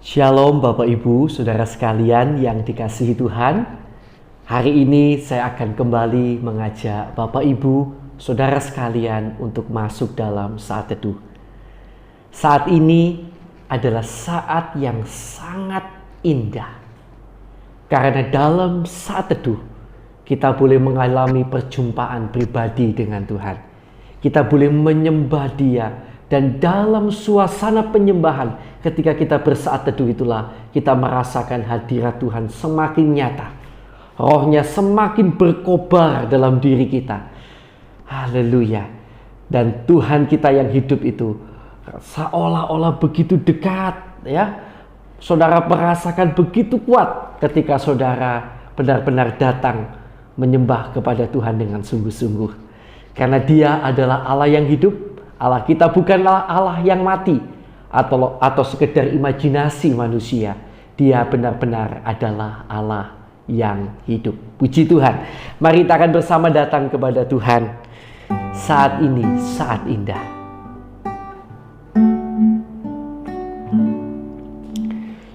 Shalom Bapak Ibu, Saudara sekalian yang dikasihi Tuhan. Hari ini saya akan kembali mengajak Bapak Ibu, Saudara sekalian untuk masuk dalam saat teduh. Saat ini adalah saat yang sangat indah. Karena dalam saat teduh, kita boleh mengalami perjumpaan pribadi dengan Tuhan. Kita boleh menyembah Dia. Dan dalam suasana penyembahan, ketika kita bersaat teduh itulah kita merasakan hadirat Tuhan semakin nyata. Rohnya semakin berkobar dalam diri kita. Haleluya. Dan Tuhan kita yang hidup itu seolah-olah begitu dekat, ya. Saudara merasakan begitu kuat ketika saudara benar-benar datang menyembah kepada Tuhan dengan sungguh-sungguh. Karena Dia adalah Allah yang hidup. Allah kita bukanlah Allah yang mati atau sekedar imajinasi manusia. Dia benar-benar adalah Allah yang hidup. Puji Tuhan. Mari kita akan bersama datang kepada Tuhan. Saat ini saat indah.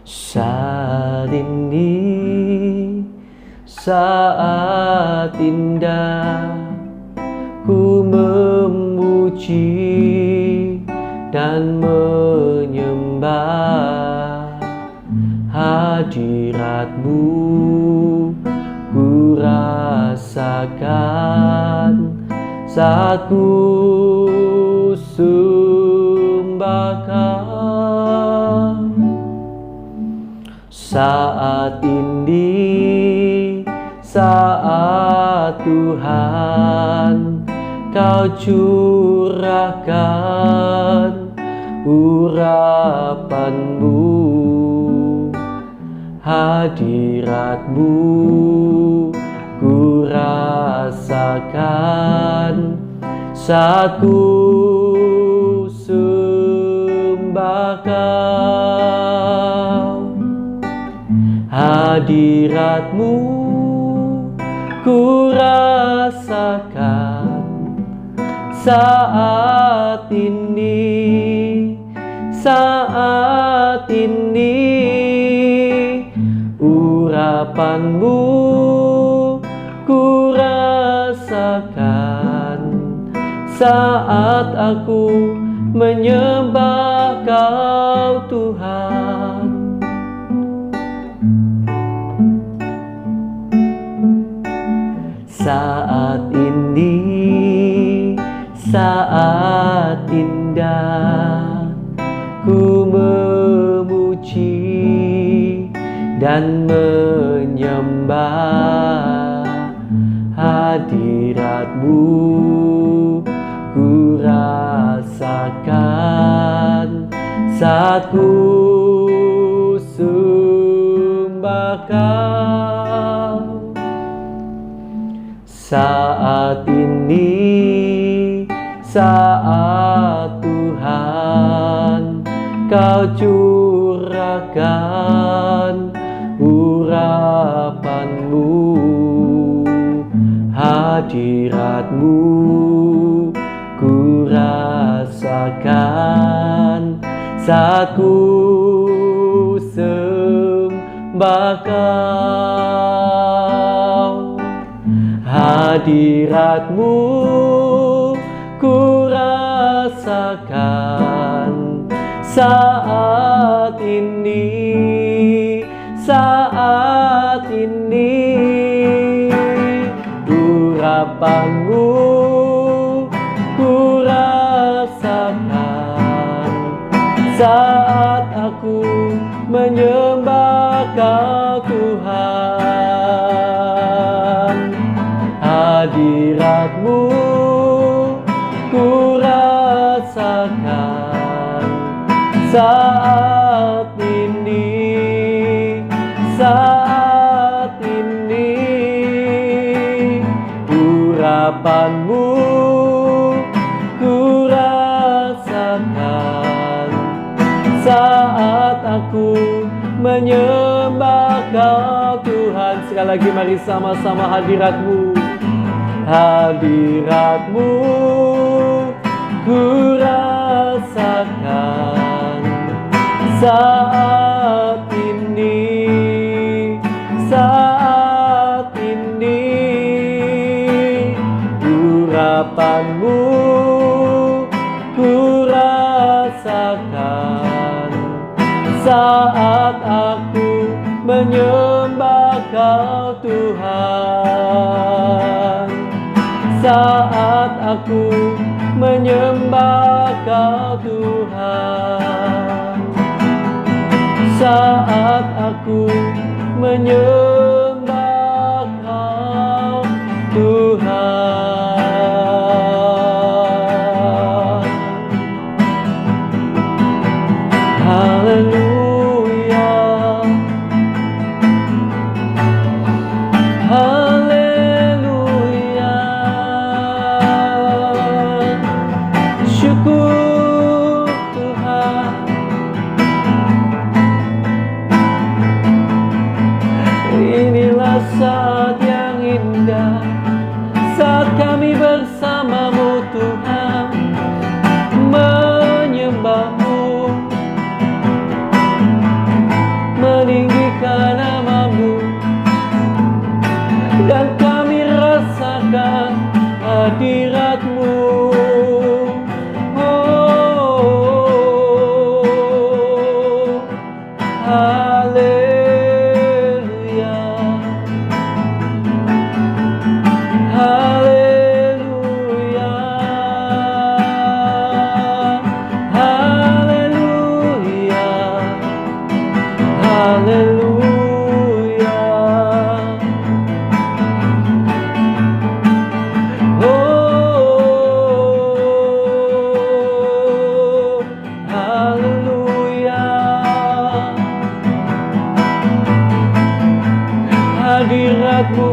Saat ini saat indah, ku memuji dan menyembah hadirat-Mu, ku rasakan saat ku sembahkan. Saat ini saat Tuhan Kau curahkan urapan-Mu, hadirat-Mu ku rasakan saat ku sembahkan. Hadirat-Mu ku rasakan saat ini urapan-Mu ku rasakan saat aku menyembah Kau Tuhan. Saat ini saat indah, ku memuji dan menyembah hadirat-Mu, ku rasakan saat ku sembahkan. Saat ini saat Tuhan Kau curahkan urapan-Mu, hadirat-Mu ku rasakan saat ku sembahkan. Hadirat-Mu ku rasakan saat ini urapan-Mu ku rasakan saat aku menyembah Kau Tuhan. Hadirat-Mu ku rasakan saat ini urapan-Mu ku rasakan saat aku menyembah Kau Tuhan. Sekali lagi mari sama-sama hadirat-Mu ku rasakan saat urapanmu ku rasakan saat aku menyembah Kau Tuhan, saat aku menyembah Kau Tuhan, saat aku menyembah Kau Tuhan. Haleluya, haleluya. Syukur Tuhan. Inilah saat yang indah, saat kami bersamamu Tuhan, menyembah-Mu, meninggikan nama-Mu, dan kami rasakan hadirat-Mu. Oh, haleluya, haleluya, haleluya, haleluya. Oh, haleluya. Hadirat-Mu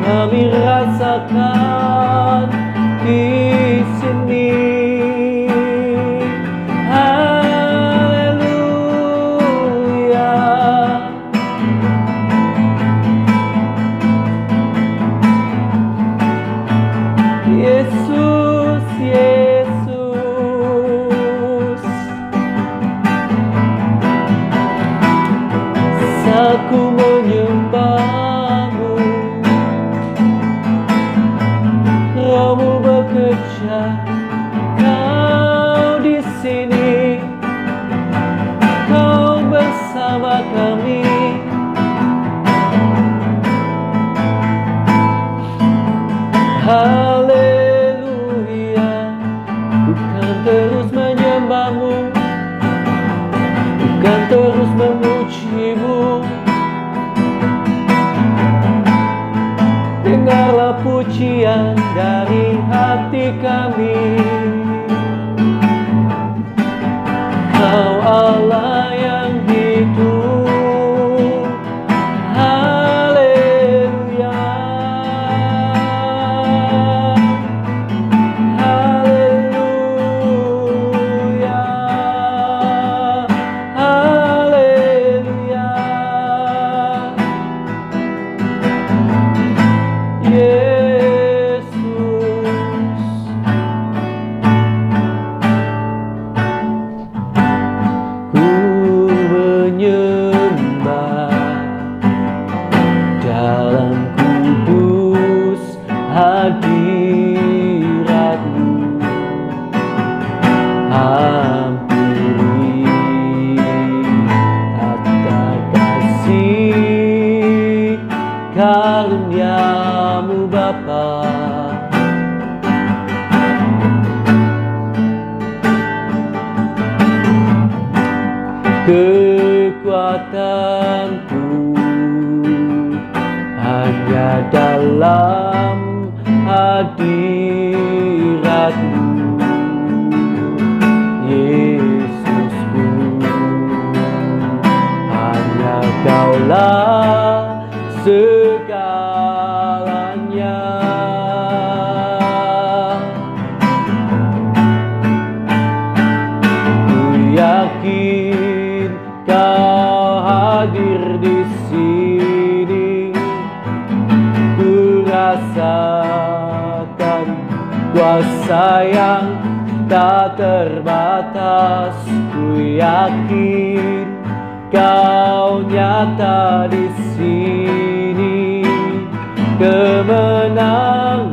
kami rasakan di sini. Haleluya. Yesus, Yesus, saat ku menyembah-Mu, Roh-Mu bekerja, Kau di sini, Kau bersama kami. Haleluya, ku kan terus menyembah-Mu, ku kan terus memuji-Mu. Dengarlah pujian dari hati kami. Kau Allah yang hidup. Haleluya, haleluya, haleluya. Yesus, ku menyembah dalam kudus hadirat-Mu. Hampiri tata kasih karunia-Mu Bapa. Kekuatanku hanya dalam hadirat-Mu, Yesusku. Hanya Kaulah segalanya. Ku yakin Kau hadir di sini. Ku rasakan kuasa yang tak terbatas. Ku yakin Kau nyata di sini. Kemenangan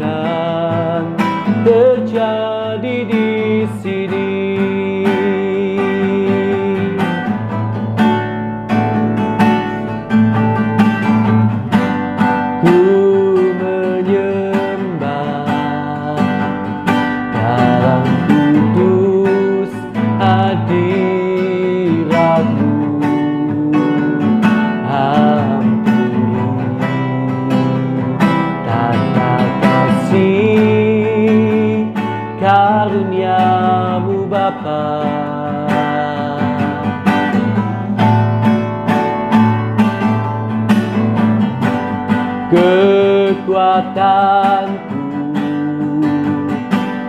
kekuatanku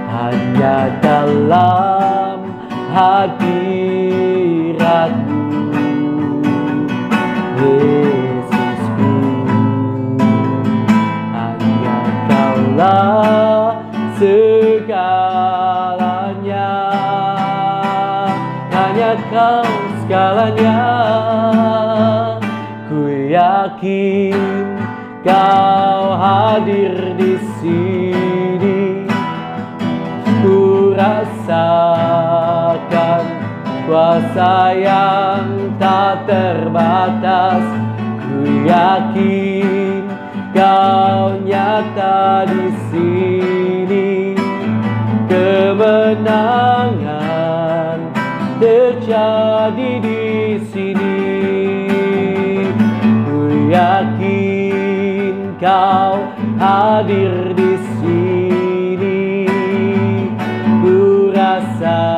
hanya dalam hadirat-Mu, Yesusku. Hanya Kaulah segalanya, hanya Kau segalanya. Ku yakin Kau hadir di sini. Ku rasakan kuasa yang tak terbatas. Ku yakin Kau nyata di sini. Kemenangan terjadi di sini. Ku yakin Kau hadir di sini. Ku rasakan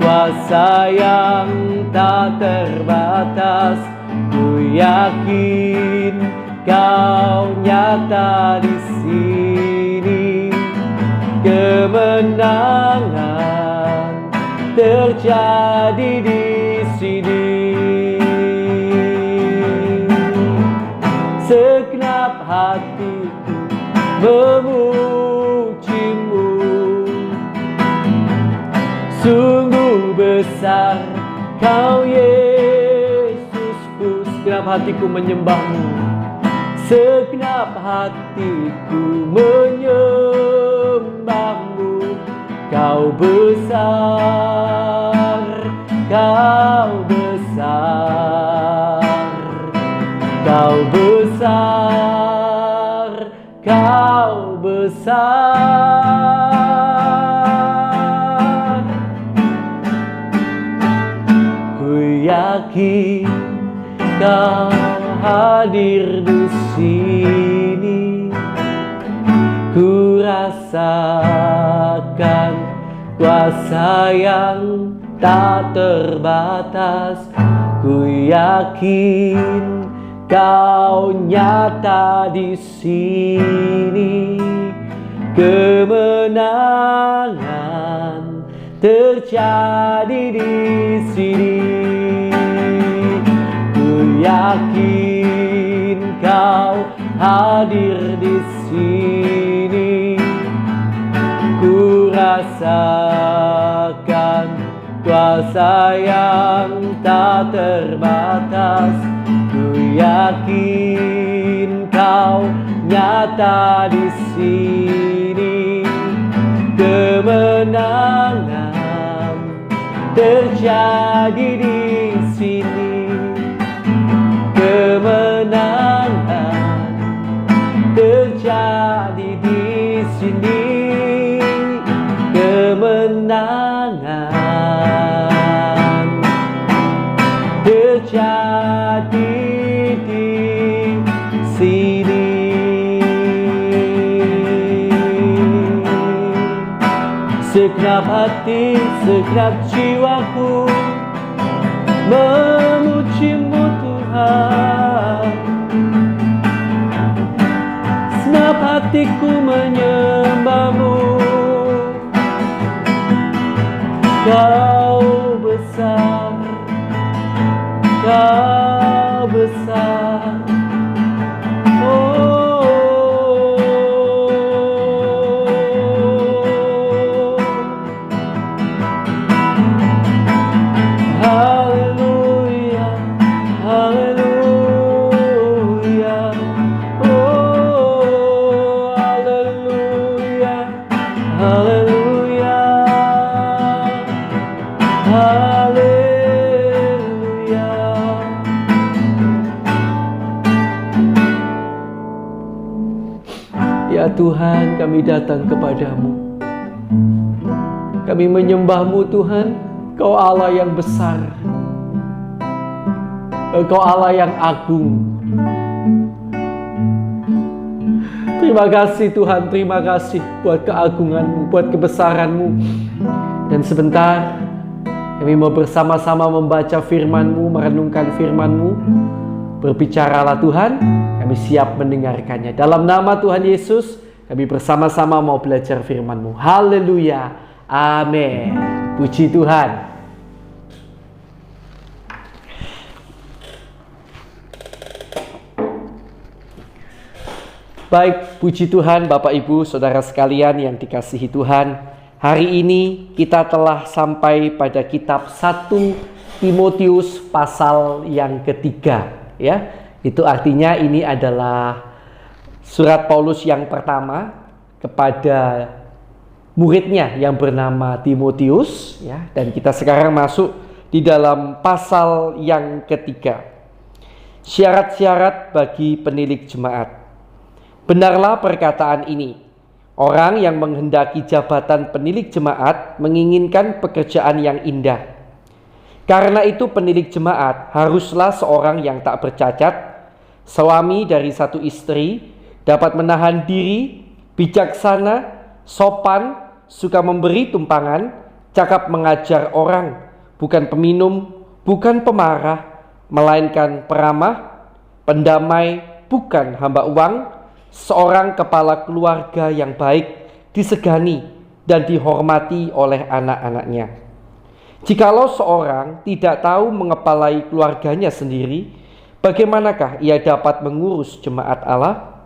kuasa yang tak terbatas. Ku yakin Kau nyata di sini. Kemenangan terjadi di sini. Segenap hatiku memuji-Mu. Sungguh besar Kau Yesusku. Segenap hatiku menyembah-Mu. Segenap hatiku menyembah-Mu. Kau besar, Kau besar, Kau besar, Kau besar. Ku yakin Kau hadir di sini. Ku rasakan kuasa yang tak terbatas. Ku yakin Kau nyata di sini. Kemenangan terjadi di sini. Ku yakin Kau hadir di sini. Ku rasakan kuasa yang tak terbatas. Ku yakin Kau nyata di sini. Kemenangan terjadi di sini. Kemenangan terjadi di sini. Kemenangan terjadi di sini. Segenap hati, segenap jiwaku memuji-Mu Tuhan. Segenap hatiku menyembah-Mu. Kau besar, Kau besar. Haleluya, haleluya. Oh, haleluya, haleluya, haleluya. Ya Tuhan, kami datang kepadamu. Kami menyembah-Mu Tuhan. Kau Allah yang besar. Engkau Allah yang agung. Terima kasih Tuhan, terima kasih buat keagungan-Mu, buat kebesaran-Mu. Dan sebentar kami mau bersama-sama membaca firman-Mu, merenungkan firman-Mu. Berbicaralah Tuhan, kami siap mendengarkannya. Dalam nama Tuhan Yesus, kami bersama-sama mau belajar firman-Mu. Haleluya. Amin. Puji Tuhan. Baik, puji Tuhan Bapak Ibu Saudara sekalian yang dikasihi Tuhan. Hari ini kita telah sampai pada kitab 1 Timotius pasal yang ketiga, ya. Itu artinya ini adalah surat Paulus yang pertama kepada muridnya yang bernama Timotius, ya. Dan kita sekarang masuk di dalam pasal yang ketiga. Syarat-syarat bagi penilik jemaat. Benarlah perkataan ini. Orang yang menghendaki jabatan penilik jemaat menginginkan pekerjaan yang indah. Karena itu penilik jemaat haruslah seorang yang tak bercacat, suami dari satu istri, dapat menahan diri, bijaksana, sopan, suka memberi tumpangan, cakap mengajar orang, bukan peminum, bukan pemarah, melainkan peramah, pendamai, bukan hamba uang, seorang kepala keluarga yang baik, disegani dan dihormati oleh anak-anaknya. Jikalau seorang tidak tahu mengepalai keluarganya sendiri, bagaimanakah ia dapat mengurus jemaat Allah?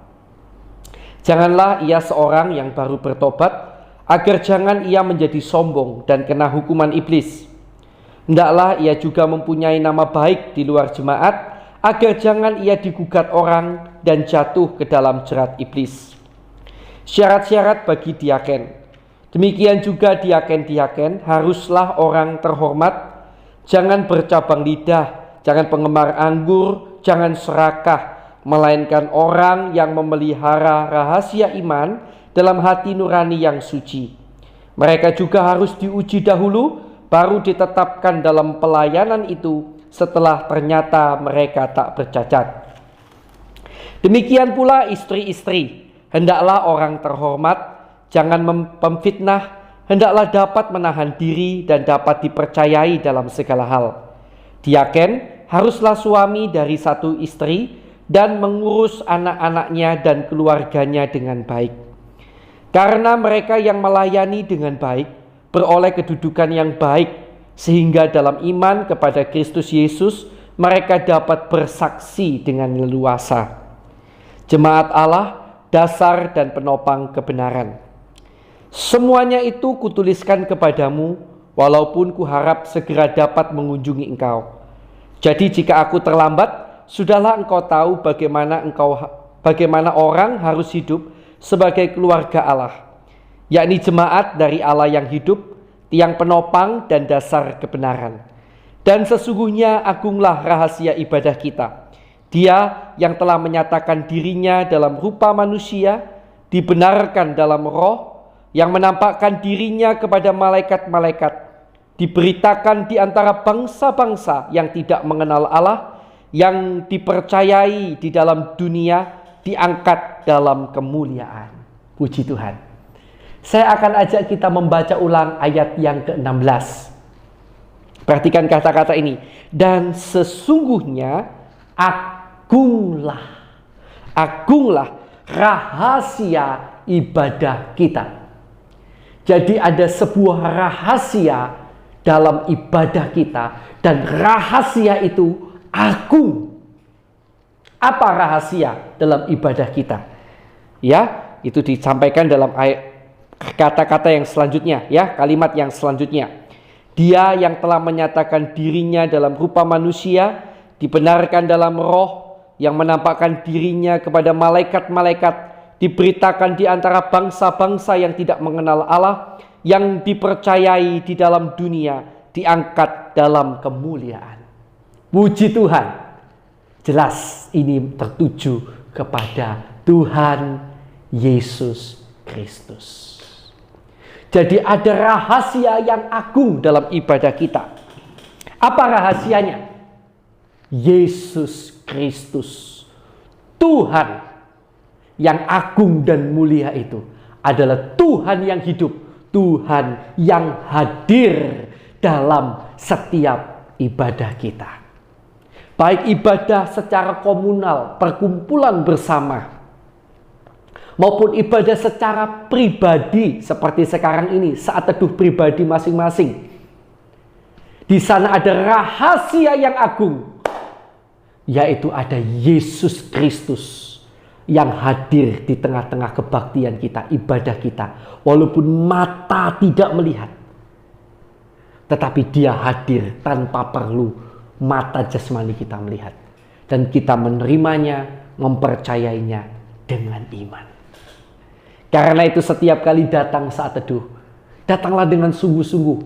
Janganlah ia seorang yang baru bertobat, agar jangan ia menjadi sombong dan kena hukuman iblis. Hendaklah ia juga mempunyai nama baik di luar jemaat, agar jangan ia digugat orang dan jatuh ke dalam jerat iblis. Syarat-syarat bagi diaken. Demikian juga diaken-diaken haruslah orang terhormat, jangan bercabang lidah, jangan penggemar anggur, jangan serakah, melainkan orang yang memelihara rahasia iman dalam hati nurani yang suci. Mereka juga harus diuji dahulu, baru ditetapkan dalam pelayanan itu setelah ternyata mereka tak bercacat. Demikian pula istri-istri, hendaklah orang terhormat, jangan memfitnah, hendaklah dapat menahan diri dan dapat dipercayai dalam segala hal. Diaken haruslah suami dari satu istri dan mengurus anak-anaknya dan keluarganya dengan baik. Karena mereka yang melayani dengan baik beroleh kedudukan yang baik, sehingga dalam iman kepada Kristus Yesus mereka dapat bersaksi dengan leluasa. Jemaat Allah, dasar dan penopang kebenaran. Semuanya itu kutuliskan kepadamu, walaupun kuharap segera dapat mengunjungi engkau. Jadi jika aku terlambat, sudahlah engkau tahu bagaimana orang harus hidup sebagai keluarga Allah, yakni jemaat dari Allah yang hidup, tiang penopang dan dasar kebenaran. Dan sesungguhnya agunglah rahasia ibadah kita. Dia yang telah menyatakan dirinya dalam rupa manusia, dibenarkan dalam roh, yang menampakkan dirinya kepada malaikat-malaikat, diberitakan di antara bangsa-bangsa yang tidak mengenal Allah, yang dipercayai di dalam dunia, diangkat dalam kemuliaan. Puji Tuhan. Saya akan ajak kita membaca ulang ayat yang ke-16. Perhatikan kata-kata ini. Dan sesungguhnya agunglah rahasia ibadah kita. Jadi ada sebuah rahasia dalam ibadah kita, dan rahasia itu agung. Apa rahasia dalam ibadah kita? Ya, itu disampaikan dalam ayat kata-kata yang selanjutnya, ya, kalimat yang selanjutnya. Dia yang telah menyatakan dirinya dalam rupa manusia, dibenarkan dalam roh, yang menampakkan dirinya kepada malaikat-malaikat, diberitakan di antara bangsa-bangsa yang tidak mengenal Allah, yang dipercayai di dalam dunia, diangkat dalam kemuliaan. Puji Tuhan. Jelas ini tertuju kepada Tuhan Yesus Kristus. Jadi ada rahasia yang agung dalam ibadah kita. Apa rahasianya? Yesus Kristus, Tuhan yang agung dan mulia itu adalah Tuhan yang hidup, Tuhan yang hadir dalam setiap ibadah kita. baik ibadah secara komunal, perkumpulan bersama, maupun ibadah secara pribadi seperti sekarang ini, saat teduh pribadi masing-masing. Di sana ada rahasia yang agung, yaitu ada Yesus Kristus yang hadir di tengah-tengah kebaktian kita, ibadah kita. Walaupun mata tidak melihat, tetapi Dia hadir tanpa perlu mata jasmani kita melihat. Dan kita menerimanya, mempercayainya dengan iman. Karena itu setiap kali datang saat teduh, datanglah dengan sungguh-sungguh.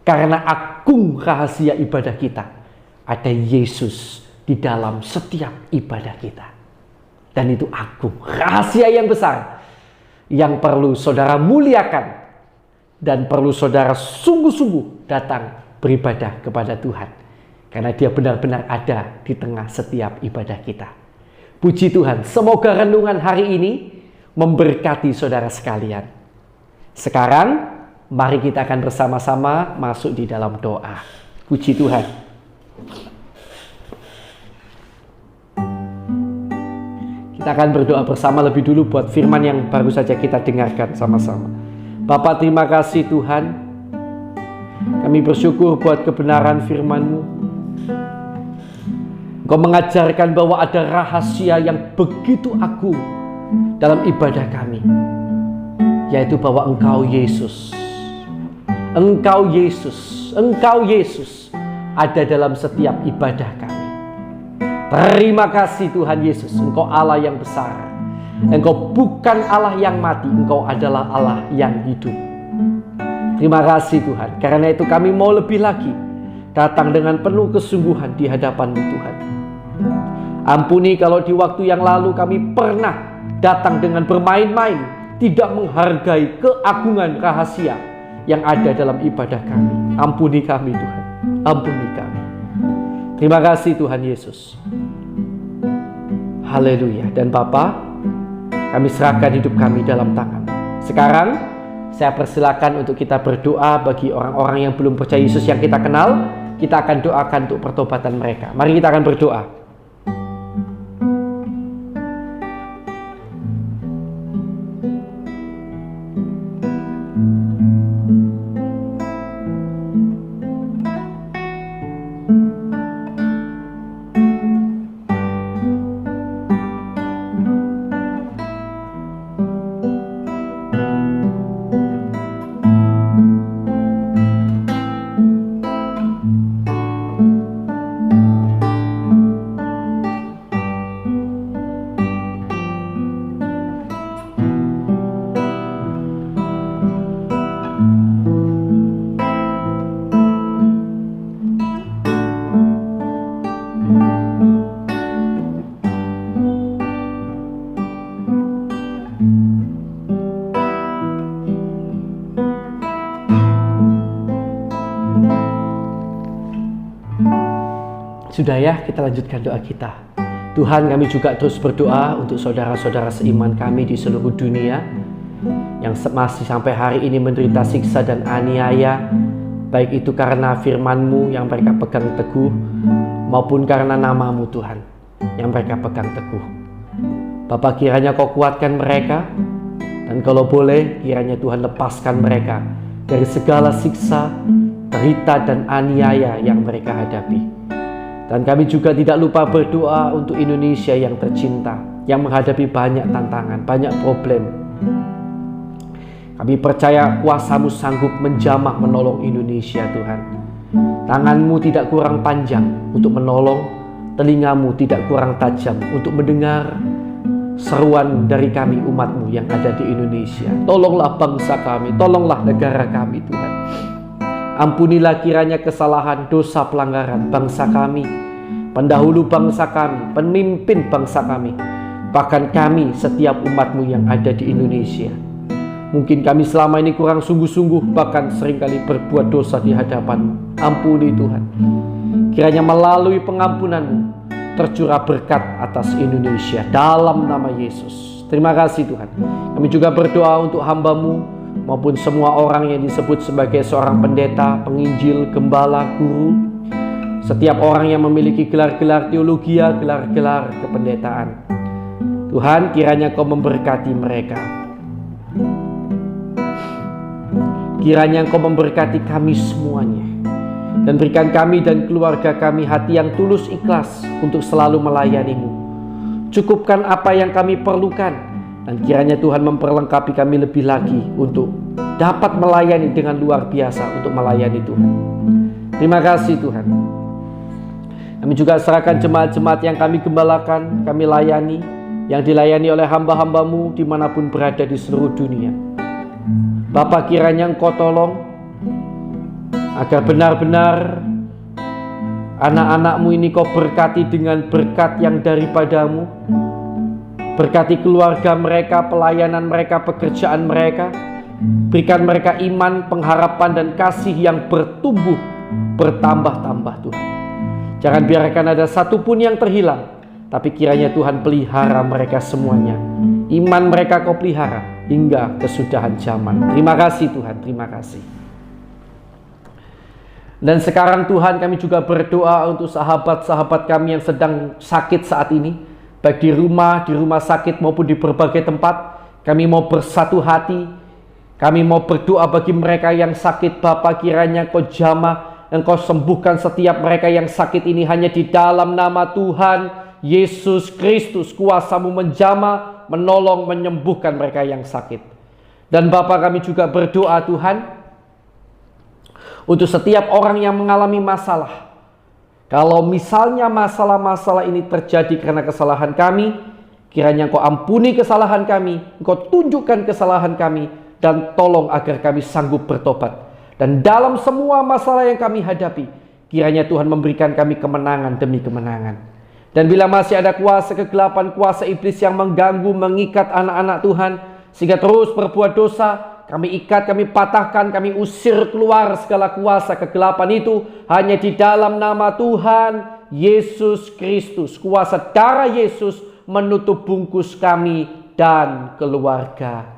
Karena agung rahasia ibadah kita, ada Yesus di dalam setiap ibadah kita. Dan itu agung, rahasia yang besar, yang perlu saudara muliakan, dan perlu saudara sungguh-sungguh datang beribadah kepada Tuhan. Karena Dia benar-benar ada di tengah setiap ibadah kita. Puji Tuhan, semoga renungan hari ini memberkati saudara sekalian. Sekarang, mari kita akan bersama-sama masuk di dalam doa. Puji Tuhan. Kita akan berdoa bersama lebih dulu buat firman yang baru saja kita dengarkan sama-sama. Bapa, terima kasih Tuhan. Kami bersyukur buat kebenaran firman-Mu. Engkau mengajarkan bahwa ada rahasia yang begitu agung dalam ibadah kami, yaitu bahwa Engkau Yesus. Engkau Yesus ada dalam setiap ibadah kami. Terima kasih Tuhan Yesus, Engkau Allah yang besar. Engkau bukan Allah yang mati, Engkau adalah Allah yang hidup. Terima kasih Tuhan, karena itu kami mau lebih lagi datang dengan penuh kesungguhan di hadapan-Mu Tuhan. Ampuni kalau di waktu yang lalu kami pernah datang dengan bermain-main, tidak menghargai keagungan rahasia yang ada dalam ibadah kami. Ampuni kami Tuhan, ampuni kami. Terima kasih Tuhan Yesus. Haleluya. Dan Bapa, kami serahkan hidup kami dalam tangan. Sekarang saya persilakan untuk kita berdoa bagi orang-orang yang belum percaya Yesus yang kita kenal. Kita akan doakan untuk pertobatan mereka. Mari kita akan berdoa. Sudah ya, kita lanjutkan doa kita. Tuhan, kami juga terus berdoa untuk saudara-saudara seiman kami di seluruh dunia yang masih sampai hari ini menderita siksa dan aniaya, baik itu karena firman-Mu yang mereka pegang teguh, maupun karena nama-Mu Tuhan yang mereka pegang teguh. Bapa, kiranya Kau kuatkan mereka, dan kalau boleh kiranya Tuhan lepaskan mereka dari segala siksa, derita dan aniaya yang mereka hadapi. Dan kami juga tidak lupa berdoa untuk Indonesia yang tercinta, yang menghadapi banyak tantangan, banyak problem. Kami percaya kuasa-Mu sanggup menjamah menolong Indonesia Tuhan. Tangan-Mu tidak kurang panjang untuk menolong, telinga-Mu tidak kurang tajam untuk mendengar seruan dari kami umat-Mu yang ada di Indonesia. Tolonglah bangsa kami, tolonglah negara kami Tuhan. Ampunilah kiranya kesalahan, dosa, pelanggaran bangsa kami, pendahulu bangsa kami, pemimpin bangsa kami, bahkan kami setiap umat-Mu yang ada di Indonesia. Mungkin kami selama ini kurang sungguh-sungguh, bahkan seringkali berbuat dosa di hadapan-Mu. Ampuni Tuhan. Kiranya melalui pengampunan-Mu tercurah berkat atas Indonesia dalam nama Yesus. Terima kasih Tuhan. Kami juga berdoa untuk hamba-Mu maupun semua orang yang disebut sebagai seorang pendeta, penginjil, gembala, guru, setiap orang yang memiliki gelar-gelar teologi, gelar-gelar kependetaan. Tuhan, kiranya Kau memberkati mereka. Kiranya Engkau memberkati kami semuanya, dan berikan kami dan keluarga kami hati yang tulus ikhlas untuk selalu melayani-Mu. Cukupkan apa yang kami perlukan, dan kiranya Tuhan memperlengkapi kami lebih lagi untuk dapat melayani dengan luar biasa untuk melayani Tuhan. Terima kasih Tuhan. Kami juga serahkan jemaat-jemaat yang kami gembalakan, kami layani, yang dilayani oleh hamba-hamba-Mu dimanapun berada di seluruh dunia. Bapa, kiranya Engkau tolong agar benar-benar anak-anak-Mu ini Kau berkati dengan berkat yang daripada-Mu. Berkati keluarga mereka, pelayanan mereka, pekerjaan mereka. Berikan mereka iman, pengharapan, dan kasih yang bertumbuh, bertambah-tambah Tuhan. Jangan biarkan ada satupun yang terhilang, tapi kiranya Tuhan pelihara mereka semuanya. Iman mereka Kau pelihara hingga kesudahan zaman. Terima kasih Tuhan, terima kasih. Dan sekarang Tuhan, kami juga berdoa untuk sahabat-sahabat kami yang sedang sakit saat ini, baik di rumah sakit maupun di berbagai tempat. Kami mau bersatu hati, kami mau berdoa bagi mereka yang sakit. Bapa, kiranya Kau jamah, Engkau sembuhkan setiap mereka yang sakit ini hanya di dalam nama Tuhan Yesus Kristus. Kuasa-Mu menjamah, menolong, menyembuhkan mereka yang sakit. Dan Bapa, kami juga berdoa Tuhan untuk setiap orang yang mengalami masalah. Kalau misalnya masalah-masalah ini terjadi karena kesalahan kami, kiranya Engkau ampuni kesalahan kami, Engkau tunjukkan kesalahan kami, dan tolong agar kami sanggup bertobat. Dan dalam semua masalah yang kami hadapi, kiranya Tuhan memberikan kami kemenangan demi kemenangan. Dan bila masih ada kuasa kegelapan, kuasa iblis yang mengganggu, mengikat anak-anak Tuhan, sehingga terus berbuat dosa, kami ikat, kami patahkan, kami usir keluar segala kuasa kegelapan itu hanya di dalam nama Tuhan Yesus Kristus. Kuasa darah Yesus menutup bungkus kami dan keluarga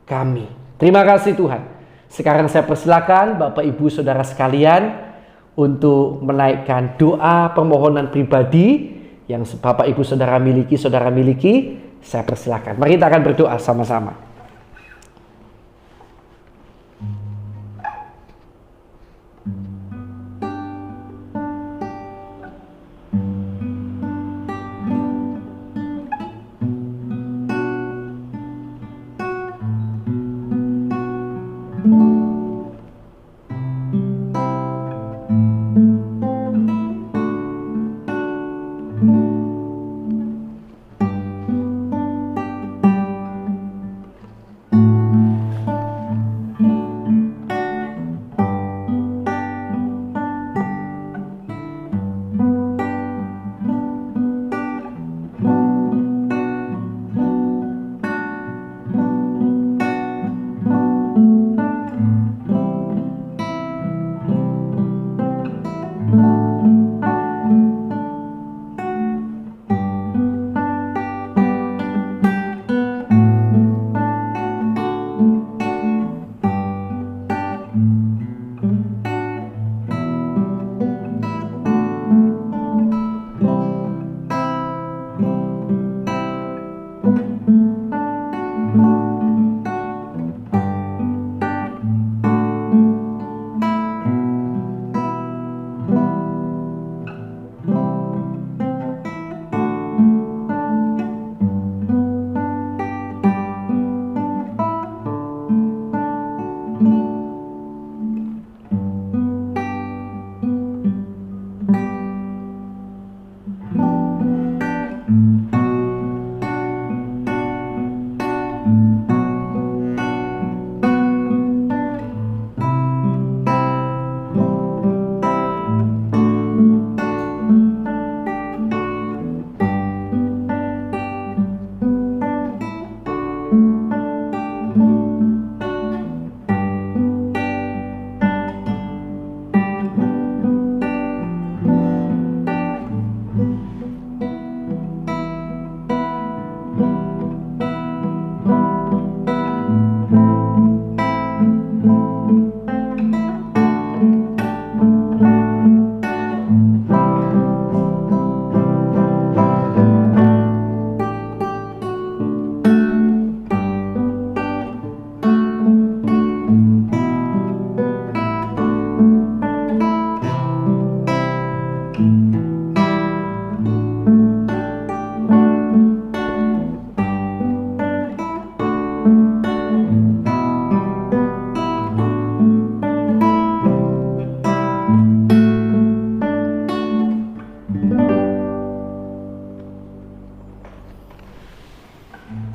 kami. Terima kasih Tuhan. Sekarang saya persilakan Bapak Ibu Saudara sekalian untuk menaikkan doa permohonan pribadi yang Bapak Ibu Saudara miliki, saya persilakan. Mari kita akan berdoa sama-sama.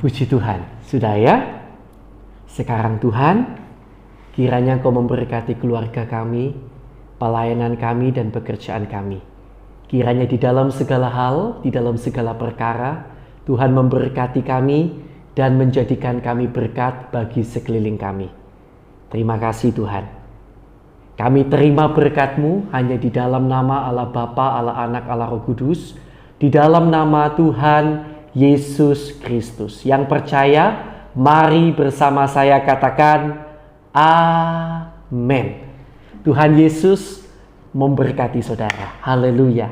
Puji Tuhan. Sudah ya? Sekarang Tuhan, kiranya Engkau memberkati keluarga kami, pelayanan kami dan pekerjaan kami. Kiranya di dalam segala hal, di dalam segala perkara, Tuhan memberkati kami dan menjadikan kami berkat bagi sekeliling kami. Terima kasih Tuhan. Kami terima berkat-Mu hanya di dalam nama Allah Bapa, Allah Anak, Allah Roh Kudus, di dalam nama Tuhan Yesus Kristus. Yang percaya, mari bersama saya katakan amin. Tuhan Yesus memberkati saudara. Haleluya.